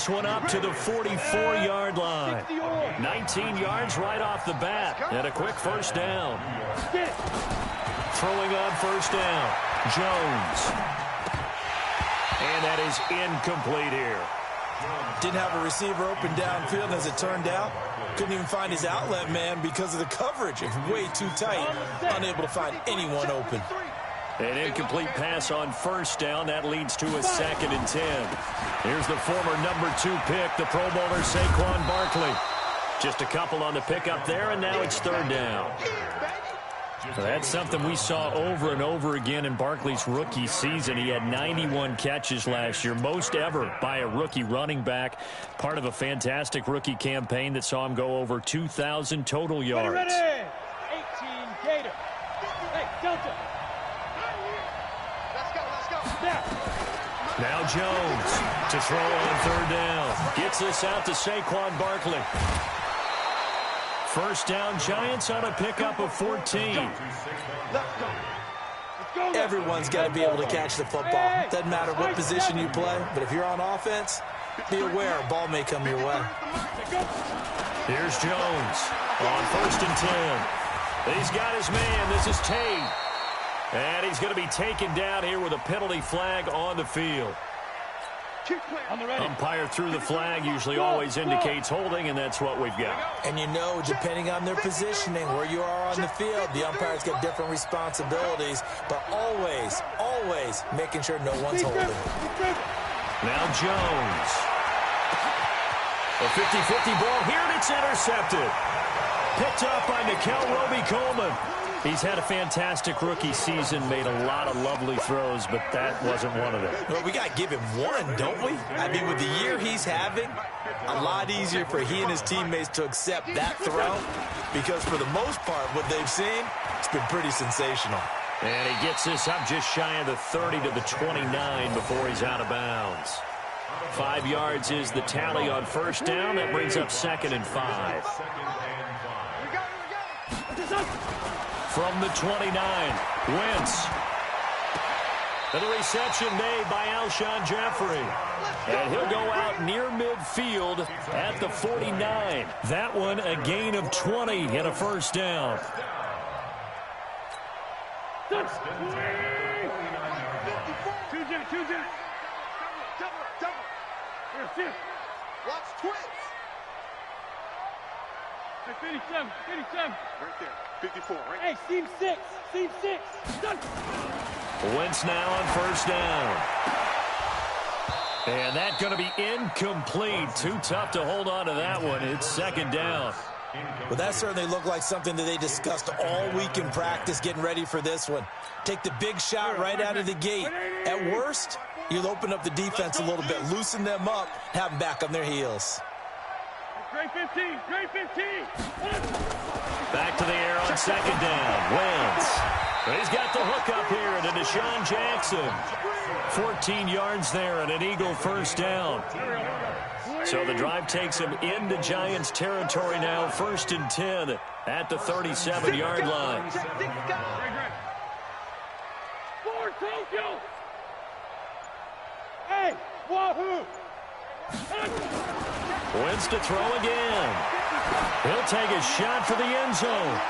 this one up to the 44-yard line. 19 yards right off the bat, and a quick first down. Throwing on first down, Jones. And that is incomplete here. Didn't have a receiver open downfield, as it turned out. Couldn't even find his outlet man because of the coverage. It's way too tight. Unable to find anyone open. An incomplete pass on first down. That leads to a 2nd and 10. Here's the former number 2 pick, the Pro Bowler Saquon Barkley. Just a couple on the pickup there, and now it's 3rd down. So that's something we saw over and over again in Barkley's rookie season. He had 91 catches last year, most ever by a rookie running back. Part of a fantastic rookie campaign that saw him go over 2,000 total yards. Ready. 18 Gator. Hey, Delta. Let's go. Now Jones to throw on 3rd down. Gets this out to Saquon Barkley. First down, Giants on a pickup of 14. Everyone's got to be able to catch the football. Doesn't matter what position you play, but if you're on offense, be aware a ball may come your way. Here's Jones on 1st and 10. He's got his man. This is Tate. And he's going to be taken down here with a penalty flag on the field. Umpire threw the flag, usually always indicates holding, and that's what we've got. And you know, depending on their positioning, where you are on the field, the umpire's got different responsibilities, but always making sure no one's holding. Now Jones. A 50-50 ball here, and it's intercepted. Picked up by Nickel Roby-Coleman. He's had a fantastic rookie season, made a lot of lovely throws, but that wasn't one of them. Well, we got to give him one, don't we? I mean, with the year he's having, a lot easier for he and his teammates to accept that throw, because for the most part, what they've seen, it's been pretty sensational. And he gets this up just shy of the 30 to the 29 before he's out of bounds. 5 yards is the tally on first down. That brings up 2nd and 5. From the 29, Wentz. And the reception made by Alshon Jeffrey. And he'll go out near midfield at the 49. That one a gain of 20 and a first down. Watch twins. 57. Right there. 54, right? Hey, seam 6. Wentz now on first down. And that's going to be incomplete. Too tough to hold on to that one. It's 2nd down. Well, that certainly looked like something that they discussed all week in practice getting ready for this one. Take the big shot right out of the gate. At worst, you'll open up the defense a little bit, loosen them up, have them back on their heels. Great 15. Back to the air on 2nd down. Wentz. He's got the hook up here to Deshaun Jackson. 14 yards there and an Eagle first down. So the drive takes him into Giants territory now. 1st and 10 at the 37-yard line. Hey, wahoo! Wentz to throw again. He'll take a shot for the end zone.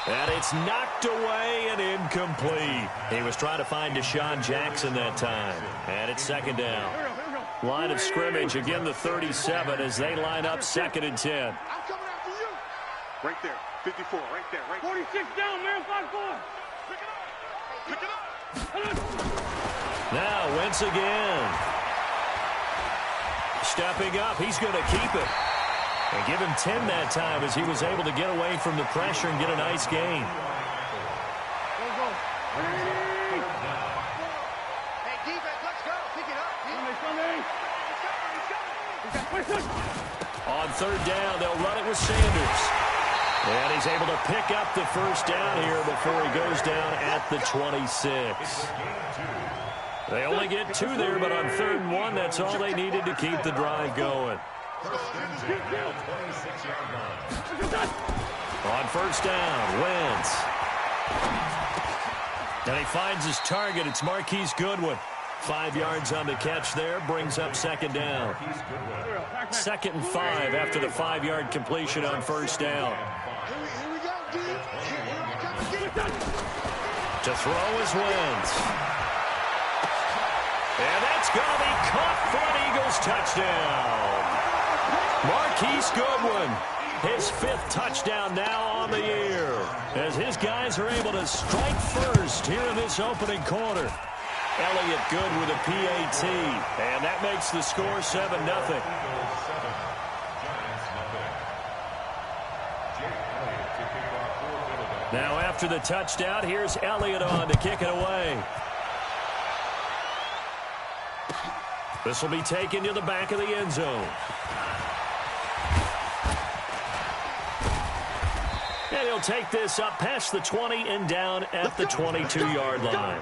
And it's knocked away and incomplete. He was trying to find Deshaun Jackson that time. And it's 2nd down. Line of scrimmage, again the 37 as they line up 2nd and 10. I'm coming after you. Right there, 54, right there. 46 down, man, 5-4. Pick it up. Now Wentz again. Stepping up, he's going to keep it. And give him 10 that time as he was able to get away from the pressure and get a nice gain. Hey, defense, let's go. Pick it up. On 3rd down, they'll run it with Sanders. And he's able to pick up the first down here before he goes down at the 26. They only get 2 there, but on 3rd and 1, that's all they needed to keep the drive going. On first down, Wentz. And he finds his target. It's Marquise Goodwin. 5 yards on the catch there, brings up second down. 2nd and 5 after the 5-yard completion on first down. To throw is Wentz. And that's going to be caught for an Eagles touchdown. Marquise Goodwin, his 5th touchdown now on the year, as his guys are able to strike first here in this opening quarter. Elliott good with a PAT, and that makes the score 7-0. Now after the touchdown, here's Elliott on to kick it away. This will be taken to the back of the end zone. And he'll take this up past the 20 and down at the 22-yard line.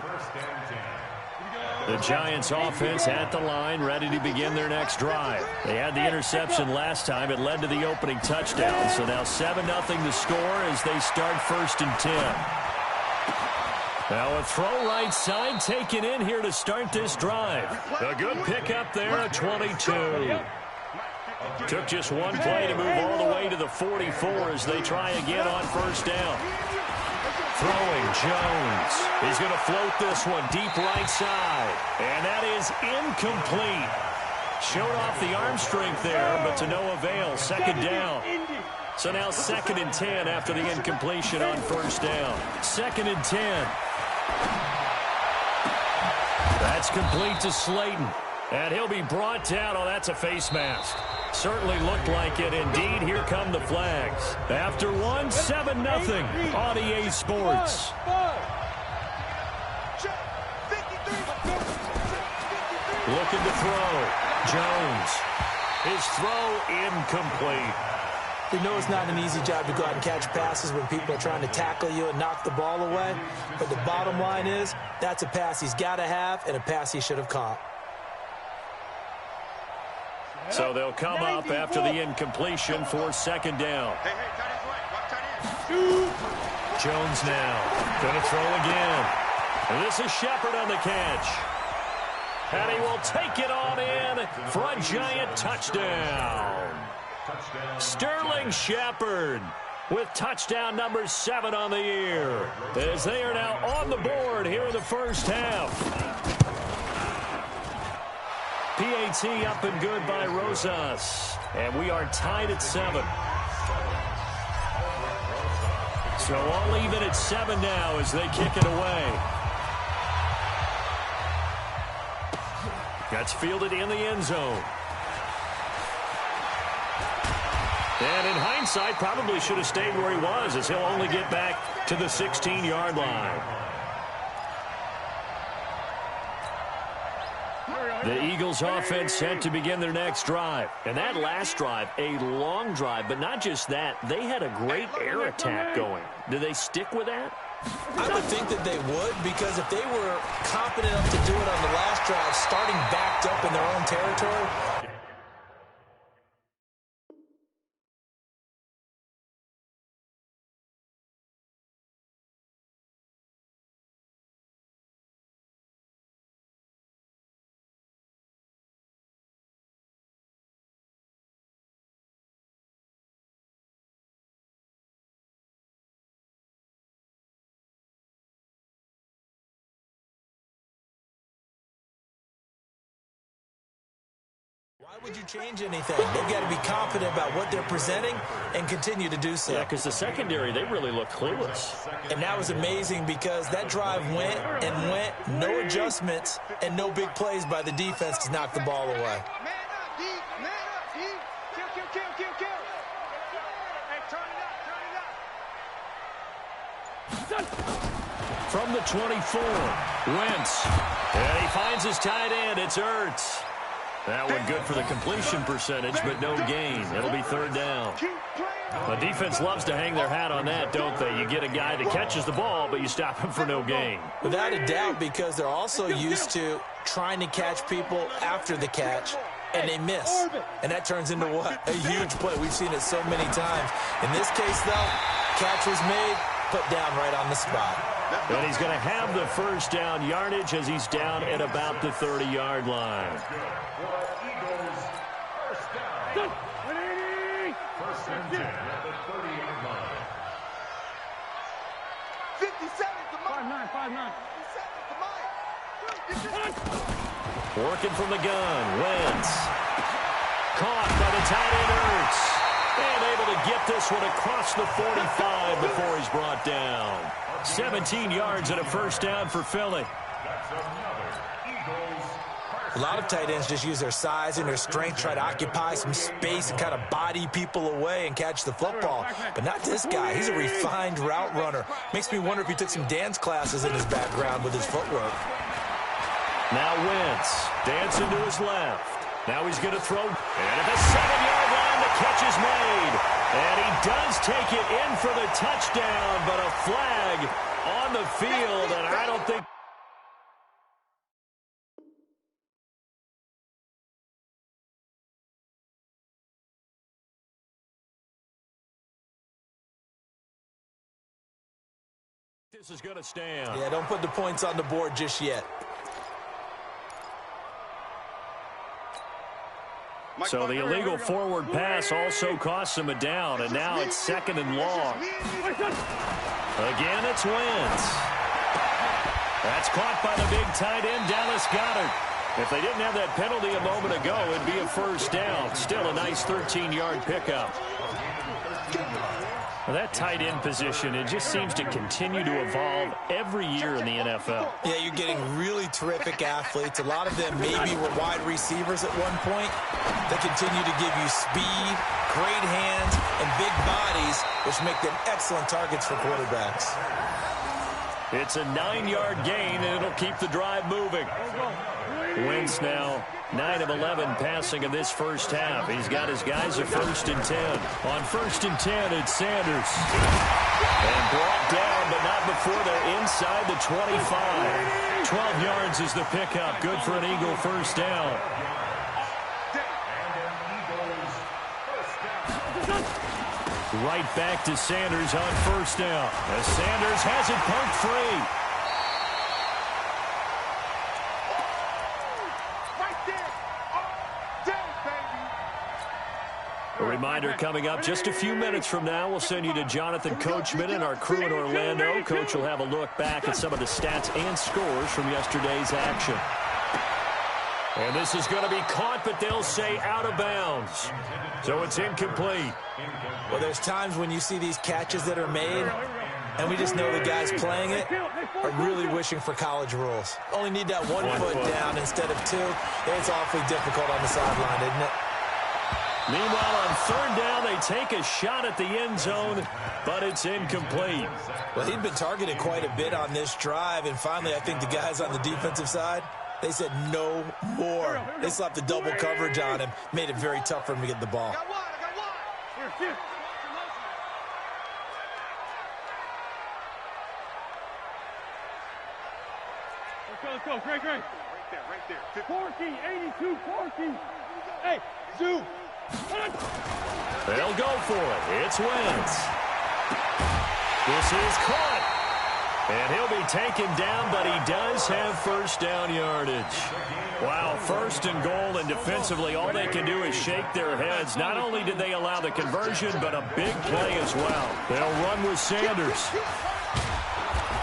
The Giants offense at the line, ready to begin their next drive. They had the interception last time. It led to the opening touchdown. So now 7-0 the score as they start 1st and 10. Now a throw right side taken in here to start this drive. A good pickup there at 22. Took just one play to move all the way to the 44 as they try again on first down. Throwing Jones. He's going to float this one deep right side. And that is incomplete. Showed off the arm strength there, but to no avail. 2nd down. So now 2nd and 10 after the incompletion on first down. 2nd and 10. That's complete to Slayton. And he'll be brought down. Oh, that's a face mask. Certainly looked like it. Indeed, here come the flags. After one, 7-0 on EA Sports. Looking to throw. Jones. His throw incomplete. You know it's not an easy job to go out and catch passes when people are trying to tackle you and knock the ball away. But the bottom line is, that's a pass he's got to have and a pass he should have caught. So they'll come up after the incompletion for 2nd down. Jones now going to throw again. And this is Shepard on the catch. And he will take it on in for a Giant touchdown. Sterling Shepard with touchdown number 7 on the year, as they are now on the board here in the first half. PAT up and good by Rosas. And we are tied at 7. So all even at 7 now as they kick it away. That's fielded in the end zone. And in hindsight, probably should have stayed where he was, as he'll only get back to the 16-yard line. The Eagles offense set to begin their next drive. And that last drive, a long drive, but not just that, they had a great air attack going. Do they stick with that? I would think that they would, because if they were competent enough to do it on the last drive, starting backed up in their own territory, why would you change anything? They've got to be confident about what they're presenting and continue to do so. Yeah, because the secondary, they really looked clueless. And that was amazing because that drive went and went, no adjustments, and no big plays by the defense to knock the ball away. Man up, D. Man up, D. Kill. Hey, turn it up. From the 24, Wentz. And he finds his tight end. It's Ertz. That one good for the completion percentage, but no gain. It'll be 3rd down. The defense loves to hang their hat on that, don't they? You get a guy that catches the ball, but you stop him for no gain. Without a doubt, because they're also used to trying to catch people after the catch, and they miss. And that turns into what? A huge play. We've seen it so many times. In this case, though, catch was made, put down right on the spot. And he's going to have the first down yardage as he's down at about the 30-yard line. First and 10 at the 30-yard line. 57 to Mike. 5-9. 57 to Mike. Working from the gun. Wentz. Caught by the tight end Ertz. And able to get this one across the 45 before he's brought down. 17 yards and a first down for Philly. A lot of tight ends just use their size and their strength, try to occupy some space and kind of body people away and catch the football. But not this guy. He's a refined route runner. Makes me wonder if he took some dance classes in his background with his footwork. Now Wentz dancing to his left. Now he's going to throw. And at the 7-yard line, the catch is made. And he does take it in for the touchdown, but a flag on the field, and I don't think. This is going to stand. Yeah, don't put the points on the board just yet. So the illegal forward pass also costs him a down, and now it's 2nd and long. Again, it's Wentz. That's caught by the big tight end, Dallas Goedert. If they didn't have that penalty a moment ago, it'd be a first down. Still a nice 13-yard pickup. Well, that tight end position, it just seems to continue to evolve every year in the NFL. Yeah, you're getting really terrific athletes. A lot of them maybe were wide receivers at one point. They continue to give you speed, great hands, and big bodies, which make them excellent targets for quarterbacks. It's a 9-yard gain, and it'll keep the drive moving. Wentz now 9 of 11 passing in this first half. He's got his guys at 1st and 10. On 1st and 10, it's Sanders. And brought down, but not before they're inside the 25. 12 yards is the pickup. Good for an Eagle first down. Right back to Sanders on first down. As Sanders has it poked free. A reminder coming up just a few minutes from now. We'll send you to Jonathan Coachman and our crew in Orlando. Coach will have a look back at some of the stats and scores from yesterday's action. And this is going to be caught, but they'll say out of bounds. So it's incomplete. Well, there's times when you see these catches that are made, and we just know the guys playing it are really wishing for college rules. Only need that one foot down instead of 2. It's awfully difficult on the sideline, isn't it? Meanwhile, on 3rd down, they take a shot at the end zone, but it's incomplete. Well, he'd been targeted quite a bit on this drive, and finally I think the guys on the defensive side, they said no more. They slapped the double coverage on him, made it very tough for him to get the ball. Let's go, great. Right there. 40, 82, 40. Hey, zoom. They'll go for it. It's Wentz. This is caught. And he'll be taken down, but he does have first down yardage. Wow, 1st and goal, and defensively all they can do is shake their heads. Not only did they allow the conversion, but a big play as well. They'll run with Sanders.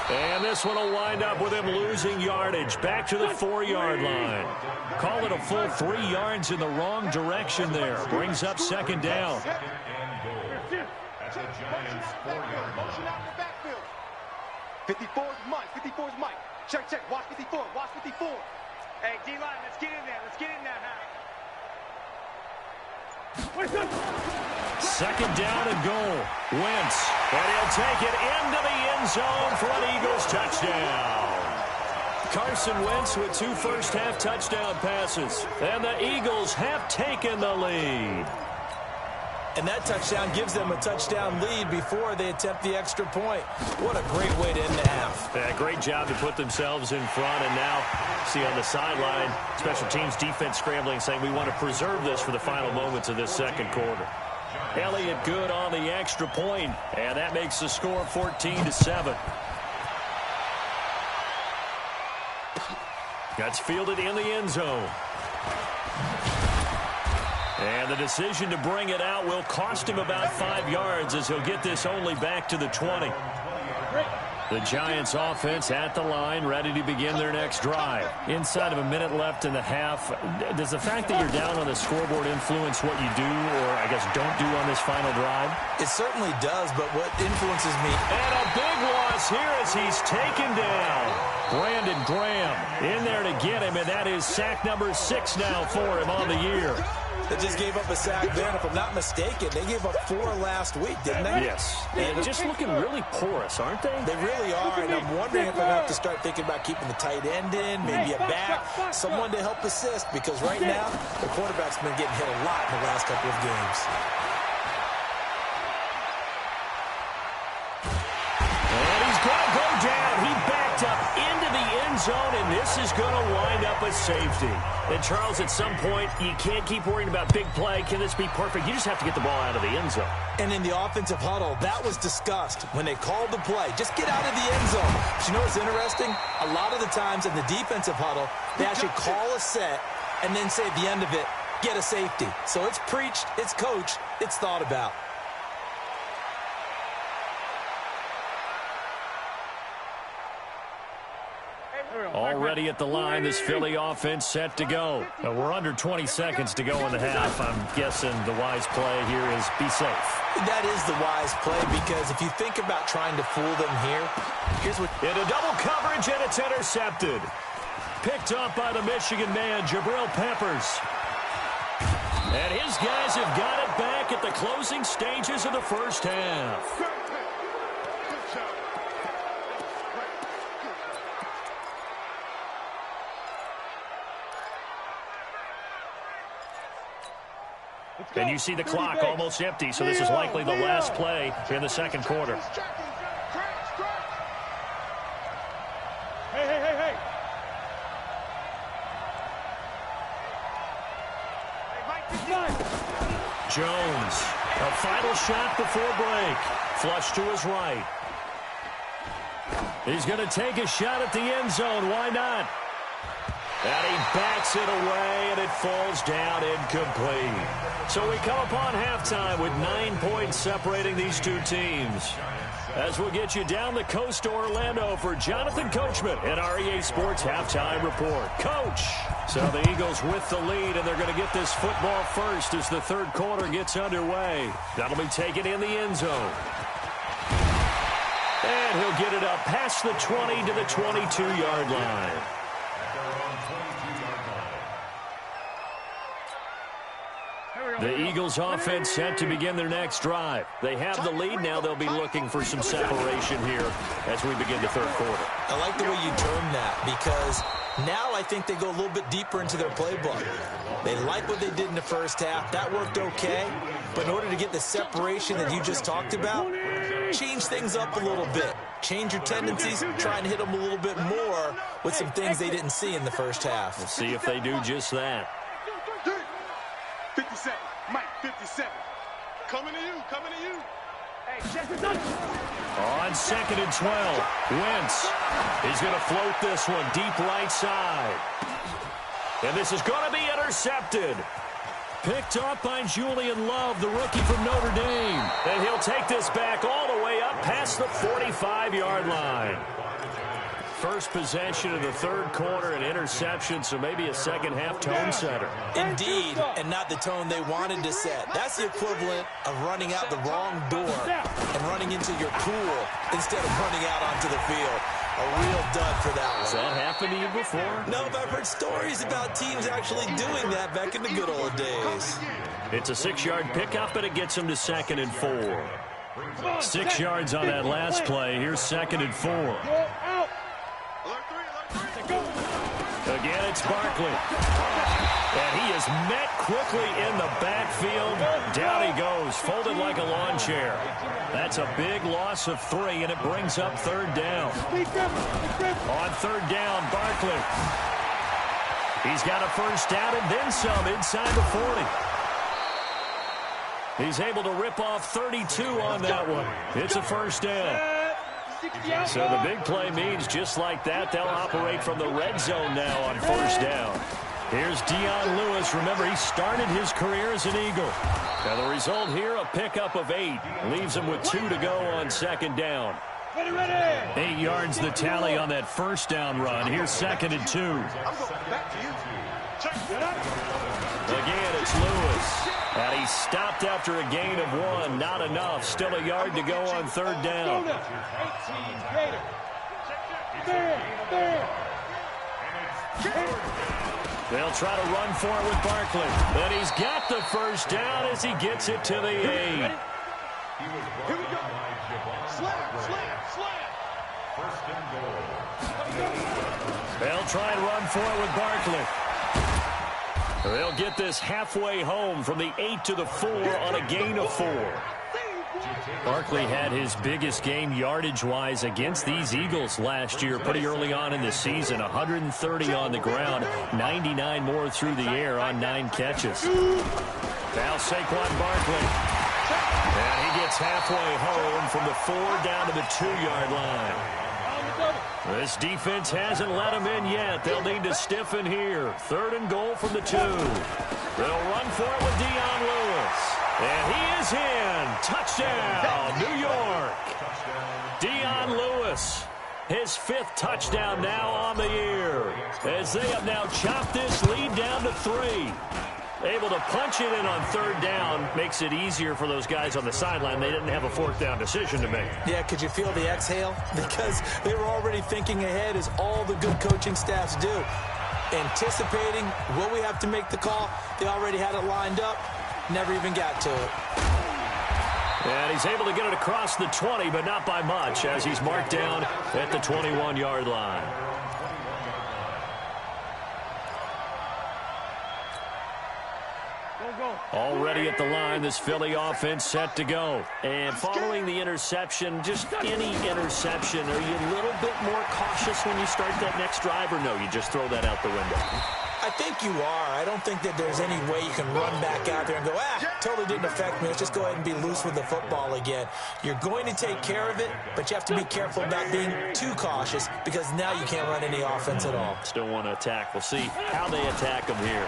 And this one will wind up with him losing yardage back to the 4-yard line. Call it a full 3 yards in the wrong direction there. Brings up 2nd down. That's the Giants' 4-yard line. 54 is Mike. Check. Watch 54. Hey, D-line, let's get in there. Second down and goal. Wentz. And he'll take it into the end zone for an Eagles touchdown. Carson Wentz with 2 first-half touchdown passes. And the Eagles have taken the lead. And that touchdown gives them a touchdown lead before they attempt the extra point. What a great way to end the half. Yeah, great job to put themselves in front. And now, see on the sideline, special teams defense scrambling, saying we want to preserve this for the final moments of this second quarter. Elliott good on the extra point, and that makes the score 14-7. That's fielded in the end zone. And the decision to bring it out will cost him about 5 yards as he'll get this only back to the 20. The Giants offense at the line, ready to begin their next drive. Inside of a minute left in the half, does the fact that you're down on the scoreboard influence what you do, or I guess don't do on this final drive? It certainly does, but what influences me... And a big loss here as he's taken down. Brandon Graham in there to get him, and that is sack number 6 now for him on the year. They just gave up a sack there, and if I'm not mistaken, they gave up 4 last week, didn't they? Yes. And just looking really porous, aren't they? They really are, and I'm wondering if I have to start thinking about keeping the tight end in, maybe a back, someone to help assist, because right now, the quarterback's been getting hit a lot in the last couple of games. And he's going to go down. He backed up into the end zone, and this is going to wind up a safety. And, Charles, at some point, you can't keep worrying about big play. Can this be perfect? You just have to get the ball out of the end zone. And in the offensive huddle, that was discussed when they called the play. Just get out of the end zone. But you know what's interesting? A lot of the times in the defensive huddle, they actually call a set and then say at the end of it, get a safety. So it's preached, it's coached, it's thought about. Already at the line, this Philly offense set to go. We're under 20 seconds to go in the half. I'm guessing the wise play here is be safe. That is the wise play, because if you think about trying to fool them here, here's what... In a double coverage, and it's intercepted. Picked up by the Michigan man, Jabril Peppers. And his guys have got it back at the closing stages of the first half. And you see the clock almost empty, so this is likely the last play in the second quarter. Hey. Jones, a final shot before break. Flush to his right. He's going to take a shot at the end zone. Why not? And he backs it away, and it falls down incomplete. So we come upon halftime with 9 points separating these two teams. As we'll get you down the coast to Orlando for Jonathan Coachman in our EA Sports Halftime Report. Coach! So the Eagles with the lead, and they're going to get this football first as the third quarter gets underway. That'll be taken in the end zone. And he'll get it up past the 20 to the 22-yard line. The Eagles offense set to begin their next drive. They have the lead now. They'll be looking for some separation here as we begin the third quarter. I like the way you term that, because now I think they go a little bit deeper into their playbook. They like what they did in the first half. That worked okay. But in order to get the separation that you just talked about, change things up a little bit. Change your tendencies, try and hit them a little bit more with some things they didn't see in the first half. We'll see if they do just that. 57, Mike, 57. Coming to you. Hey, check it out. On 2nd and 12, Wentz. He's going to float this one deep right side. And this is going to be intercepted. Picked up by Julian Love, the rookie from Notre Dame. And he'll take this back all the way up past the 45-yard line. First possession of the third quarter, an interception, so maybe a second-half tone setter. Indeed, and not the tone they wanted to set. That's the equivalent of running out the wrong door and running into your pool instead of running out onto the field. A real dud for that one. Has that happened to you before? No, but I've heard stories about teams actually doing that back in the good old days. It's a 6-yard pickup, and it gets them to 2nd and 4. 6 yards on that last play. Here's 2nd and 4. Again, it's Barkley. And he is met quickly in the backfield. Down he goes, folded like a lawn chair. That's a big loss of 3, and it brings up third down. On third down, Barkley. He's got a first down and then some inside the 40. He's able to rip off 32 on that one. It's a first down. So the big play means just like that, they'll operate from the red zone now on first down. Here's Dion Lewis. Remember, he started his career as an Eagle. Now the result here, a pickup of 8. Leaves him with 2 to go on second down. 8 yards the tally on that first down run. Here's 2nd and 2. Again, it's Lewis. And he stopped after a gain of 1. Not enough. Still a yard to go on third down. They'll try to run for it with Barkley. But he's got the first down as he gets it to the 8. Here we go. Slam. First and goal. They'll try and run for it with Barkley. They'll get this halfway home from the 8 to the 4 on a gain of 4. Barkley had his biggest game yardage-wise against these Eagles last year pretty early on in the season. 130 on the ground, 99 more through the air on 9 catches. Now Saquon Barkley. And he gets halfway home from the 4 down to the 2-yard line. This defense hasn't let him in yet. They'll need to stiffen here. 3rd and goal from the 2. They'll run for it with Dion Lewis. And he is in. Touchdown, New York. Dion Lewis, his 5th touchdown now on the year, as they have now chopped this lead down to 3. Able to punch it in on 3rd down makes it easier for those guys on the sideline. They didn't have a 4th down decision to make. Yeah, could you feel the exhale? Because they were already thinking ahead, as all the good coaching staffs do. Anticipating, will we have to make the call? They already had it lined up. Never even got to it. And he's able to get it across the 20, but not by much, as he's marked down at the 21-yard line. Already at the line, this Philly offense set to go. And following the interception, just any interception, are you a little bit more cautious when you start that next drive, or no, you just throw that out the window? I think you are. I don't think that there's any way you can run back out there and go, totally didn't affect me. Let's just go ahead and be loose with the football again. You're going to take care of it, but you have to be careful about being too cautious, because now you can't run any offense at all. Still want to attack. We'll see how they attack them here.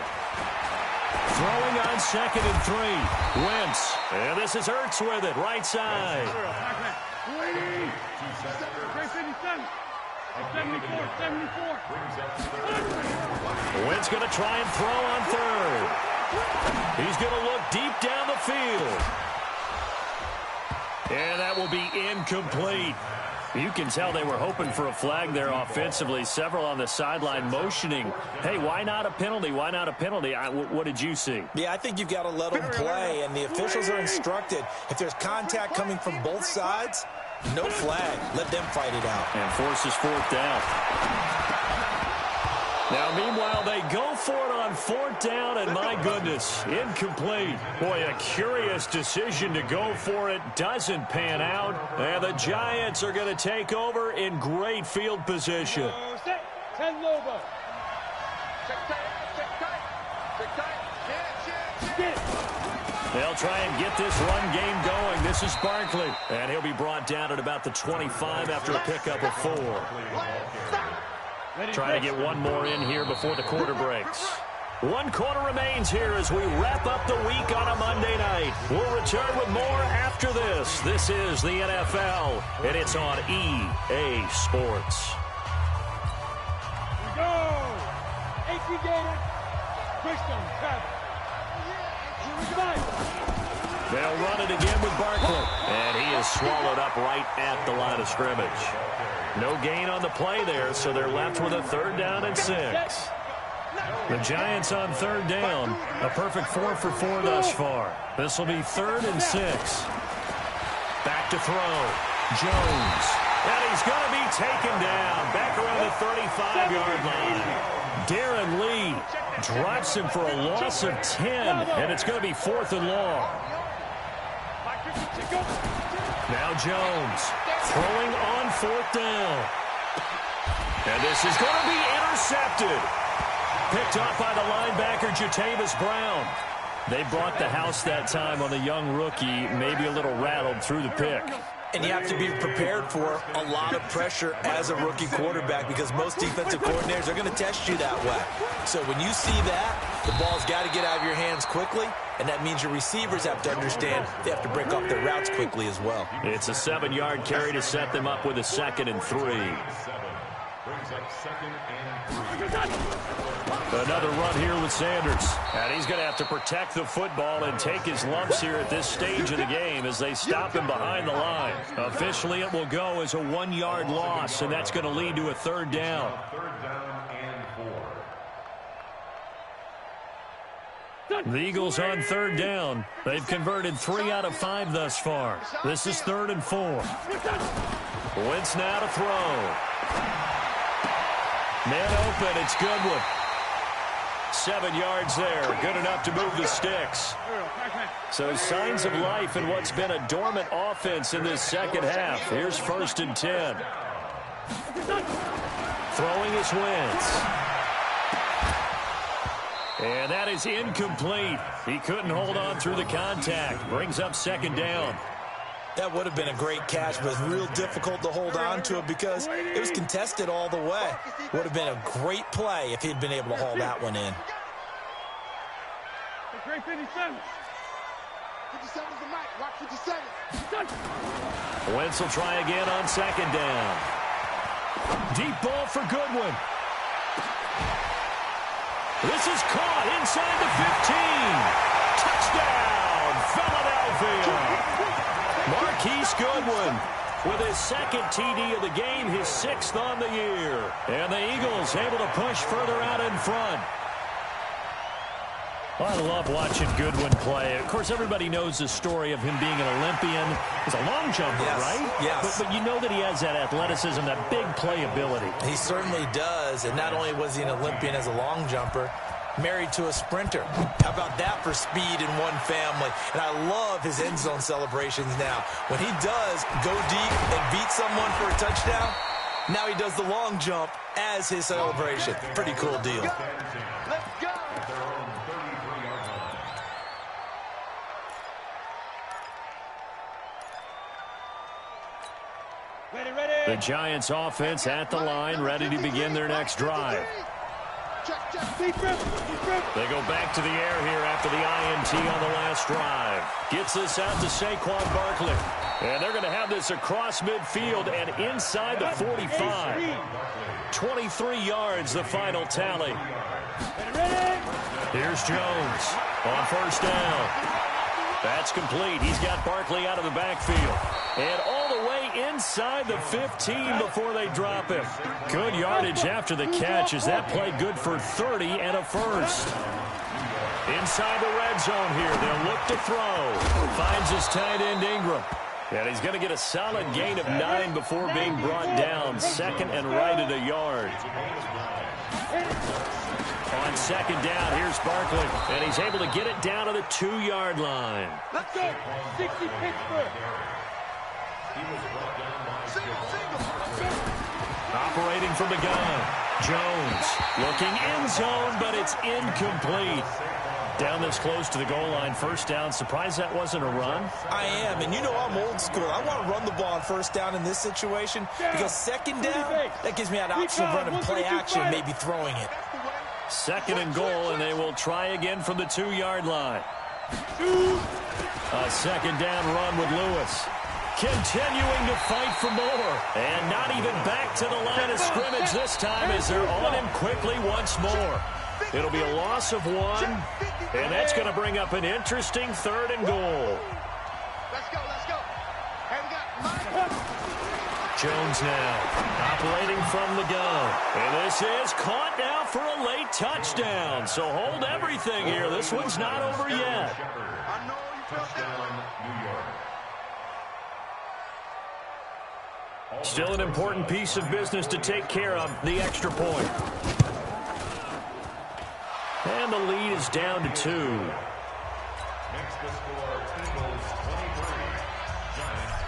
Throwing on 2nd and 3. Wentz. And this is Ertz with it, right side. 74. Wentz going to try and throw on 3rd. He's going to look deep down the field. And that will be incomplete. You can tell they were hoping for a flag there offensively. Several on the sideline motioning. Hey, why not a penalty? Why not a penalty? What did you see? Yeah, I think you've got to let them play, and the officials are instructed. If there's contact coming from both sides, no flag. Let them fight it out. And forces 4th down. Now, meanwhile, they go for it on 4th down, and my goodness, incomplete. Boy, a curious decision to go for it. Doesn't pan out, and the Giants are going to take over in great field position. They'll try and get this run game going. This is Barkley, and he'll be brought down at about the 25 after a pickup of 4. Trying to get one more in here before the quarter breaks. 1 quarter remains here as we wrap up the week on a Monday night. We'll return with more after this. This is the NFL, and it's on EA Sports. Here we go. AP Gator. Christian Travis. They'll run it again with Barkley. And he is swallowed up right at the line of scrimmage. No gain on the play there, so they're left with a 3rd down and 6. The Giants on 3rd down. A perfect 4 for 4 thus far. This will be 3rd and 6. Back to throw. Jones. And he's going to be taken down. Back around the 35-yard line. Darren Lee drops him for a loss of 10, and it's going to be 4th and long. Now Jones throwing on 4th down. And this is going to be intercepted. Picked up by the linebacker, Jatavis Brown. They brought the house that time on the young rookie, maybe a little rattled through the pick. And you have to be prepared for a lot of pressure as a rookie quarterback because most defensive coordinators are going to test you that way. So when you see that, the ball's got to get out of your hands quickly, and that means your receivers have to understand they have to break off their routes quickly as well. It's a 7-yard carry to set them up with a 2nd and 3. Another run here with Sanders. And he's going to have to protect the football and take his lumps here at this stage of the game as they stop him behind the line. Officially, it will go as a 1-yard loss, and that's going to lead to a 3rd down. The Eagles on 3rd down. They've converted 3 out of 5 thus far. This is 3rd and 4. Wentz now to throw. Man open, it's Goodwin. 7 yards there, good enough to move the sticks. So signs of life in what's been a dormant offense in this second half. Here's 1st and 10. Throwing is Wentz. And that is incomplete. He couldn't hold on through the contact. Brings up 2nd down. That would have been a great catch, but it's real difficult to hold on to it because it was contested all the way. Would have been a great play if he'd been able to haul that one in. Great 57. 57 is the mic. Watch 57. Wentz will try again on 2nd down. Deep ball for Goodwin. This is caught inside the 15. Touchdown, Philadelphia. Marquise Goodwin with his 2nd TD of the game, his 6th on the year. And the Eagles able to push further out in front. I love watching Goodwin play. Of course, everybody knows the story of him being an Olympian. He's a long jumper, right? Yes. But you know that he has that athleticism, that big playability. He certainly does. And not only was he an Olympian as a long jumper, married to a sprinter. How about that for speed in one family? And I love his end zone celebrations now. When he does go deep and beat someone for a touchdown, now he does the long jump as his celebration. Pretty cool deal. Let's go. The Giants offense at the line, ready to begin their next drive. They go back to the air here after the INT on the last drive. Gets this out to Saquon Barkley. And they're going to have this across midfield and inside the 45. 23 yards, the final tally. Here's Jones on 1st down. That's complete. He's got Barkley out of the backfield. And all the way inside the 15 before they drop him. Good yardage after the catch as that play good for 30 and a 1st. Inside the red zone here. They'll look to throw. Finds his tight end Ingram. And he's going to get a solid gain of 9 before being brought down. 2nd and right at a yard. On 2nd down, here's Barkley. And he's able to get it down to the 2-yard line. Let's go. 60 Pittsburgh. Operating from the gun. Jones looking end zone, but it's incomplete. Down this close to the goal line, 1st down. Surprised that wasn't a run? I am, and you know I'm old school. I want to run the ball on 1st down in this situation because 2nd down, that gives me an option of running play action, maybe throwing it. 2nd and goal, and they will try again from the 2-yard line. A 2nd down run with Lewis. Continuing to fight for more. And not even back to the line of scrimmage this time as they're on him quickly once more. It'll be a loss of 1, and that's going to bring up an interesting 3rd and goal. Let's go. Hey, we got Mike. Jones now operating from the gun. And this is caught now for a late touchdown. So hold everything here. This one's not over yet. I know you felt that way. Still an important piece of business to take care of, the extra point. And the lead is down to 2.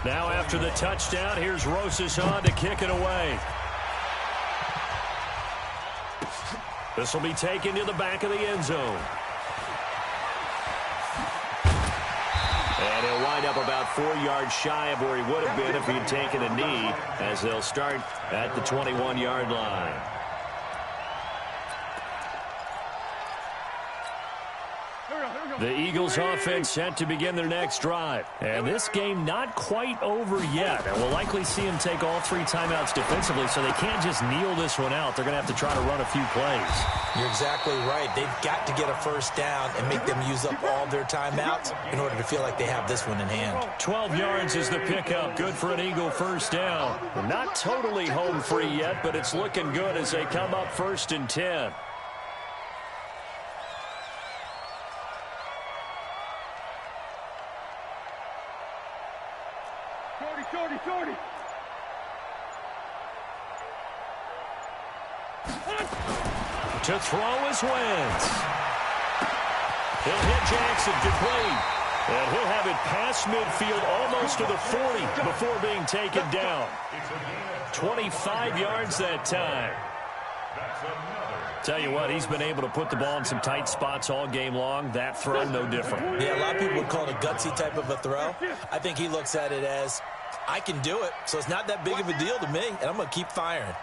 Now after the touchdown, here's Rosas on to kick it away. This will be taken to the back of the end zone. And he'll wind up about 4 yards shy of where he would have been if he'd taken a knee, as they'll start at the 21-yard line. The Eagles offense set to begin their next drive. And this game not quite over yet. And we'll likely see them take all 3 timeouts defensively, so they can't just kneel this one out. They're going to have to try to run a few plays. You're exactly right. They've got to get a first down and make them use up all their timeouts in order to feel like they have this one in hand. 12 yards is the pickup. Good for an Eagle first down. They're not totally home free yet, but it's looking good as they come up 1st and 10. Shorty. To throw is Wentz. He'll hit Jackson, complete. And he'll have it past midfield, almost to the 40 before being taken down. 25 yards that time. Tell you what, he's been able to put the ball in some tight spots all game long. That throw, no different. Yeah, a lot of people would call it a gutsy type of a throw. I think he looks at it as, I can do it, so it's not that big of a deal to me, and I'm going to keep firing.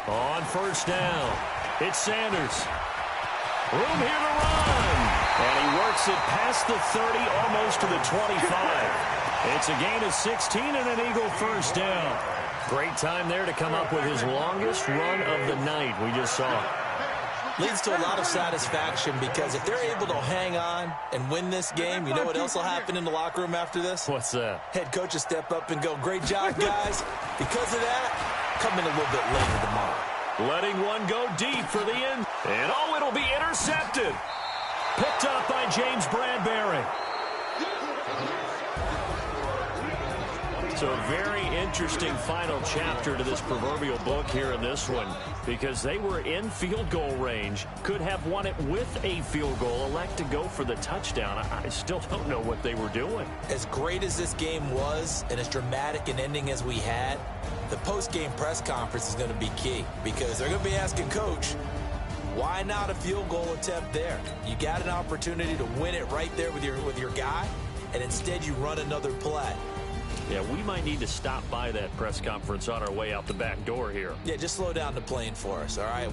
On first down, it's Sanders. Room here to run. And he works it past the 30, almost to the 25. It's a gain of 16 and an Eagle first down. Great time there to come up with his longest run of the night. We just saw it. Leads to a lot of satisfaction because if they're able to hang on and win this game, you know what else will happen in the locker room after this? What's that? Head coach will step up and go, great job, guys. Because of that, come in a little bit later tomorrow. Letting one go deep for the end. And oh, it'll be intercepted. Picked up by James Bradbury. So a very interesting final chapter to this proverbial book here in this one, because they were in field goal range, could have won it with a field goal, elect to go for the touchdown. I still don't know what they were doing. As great as this game was and as dramatic an ending as we had, the post-game press conference is going to be key, because they're going to be asking Coach, why not a field goal attempt there? You got an opportunity to win it right there with your guy, and instead you run another play. Yeah, we might need to stop by that press conference on our way out the back door here. Yeah, just slow down the plane for us, all right?